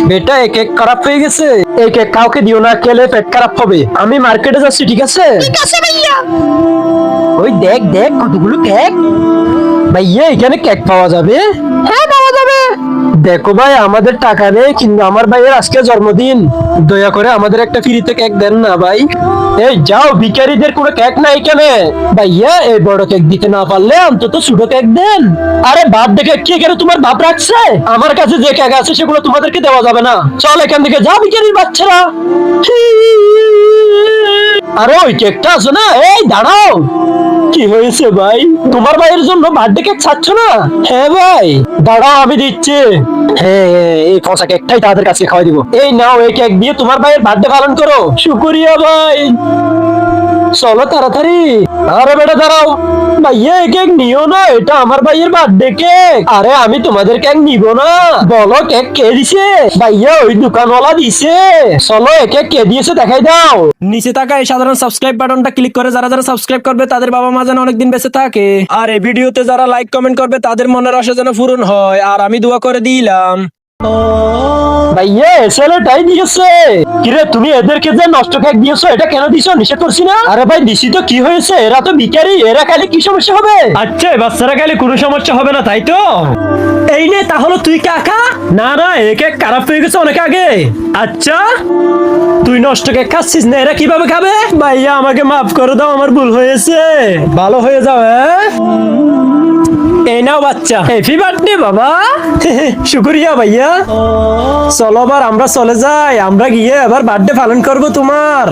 বেটা এই কেক খারাপ হয়ে গেছে, এই কেক কাউকে দিও না, খেলে পেট খারাপ হবে। আমি মার্কেটে যাচ্ছি, ঠিক আছে? ঠিক আছে ভাইয়া। ওই দেখ দেখ কতগুলো কেক। ভাইয়া এখানে কেক পাওয়া যাবে? হ্যাঁ পাওয়া যাবে। দেখো ভাই, আমাদের টাকা নেই, কিন্তু আমার ভাইয়ের আজকে জন্মদিন, দয়া করে আমাদের একটা ফ্রিতে কেক দেন না ভাই। এই যাও, ভিখারিদের কোনো কেক নাই এখানে। ভাইয়া এই বড় কেক দিতে না পারলে অন্তত ছোট কেক দেন। আরে বার্থডে কেক কি এখানে তোমার বাপ রাখছে? আমার কাছে যে কেক আছে সেগুলো তোমাদেরকে দেওয়া যাবে না। চল এখান থেকে, যাও ভিখারির বাচ্চারা। আরে ওই কেকটা আছে না, এই দাঁড়াও। কি হয়েছে ভাই, তোমার ভাইয়ের জন্য বার্থডে কেক চাচ্ছ না? হ্যাঁ ভাই, দাঁড়াও আমি দিচ্ছি। হ্যাঁ এই পচা কেকটাই তাদের কাছে খাওয়াই দিব। এই নাও, এই কেক দিয়ে তোমার ভাইয়ের বার্থডে পালন করো। শুকরিয়া ভাই, চলো তাড়াতাড়ি। আরে বেটা দাঁড়াও, ভাইয়া এই কেক নিও না, এটা আমার ভাইয়ের বার্থডে কেক। আরে আমি তোমাদের কেক নিব না। বলো কেক কে দিছে? ভাইয়া ওই দোকানওয়ালা দিছে। চলো এই কেক কে দিয়েছে দেখাই দাও। নিচে থাকা এই সাধারণ সাবস্ক্রাইব বাটনটা ক্লিক করে যারা যারা সাবস্ক্রাইব করবে তাদের বাবা মা যেন অনেকদিন বেঁচে থাকে। আর এই ভিডিওতে যারা লাইক কমেন্ট করবে তাদের মনের আশা যেন পূরণ হয়। আর আমি দোয়া করে দিলাম। ভাইয়া ছেলেটাই দিয়েছে। কিরে তুমি এদেরকে যে নষ্ট কেক দিয়েছো, এটা কেন দিছো? নিষেধ করছি না? আরে ভাই দিছি তো, কি হয়েছে? এরা তো ভিখারি, এরা খাইলে কি সমস্যা হবে? আচ্ছা বাচ্চারা খাইলে কোনো সমস্যা হবে না, তাই তো? এই নে তাহলে তুই কাকা। না না, এই কেক খারাপ হয়ে গেছে অনেক আগে। আচ্ছা তুই নষ্ট কেক খাচ্ছিস না, এরা কিভাবে খাবে? ভাইয়া আমাকে মাফ করে দাও, আমার ভুল হয়েছে। ভালো হয়ে যাও। হ্যাঁ এই নাও বাচ্চা, হ্যাপি বার্থডে বাবা। শুকরিয়া ভাইয়া। চলো আবার আমরা চলে যাই, আমরা গিয়ে আবার বার্থডে পালন করব তোমার।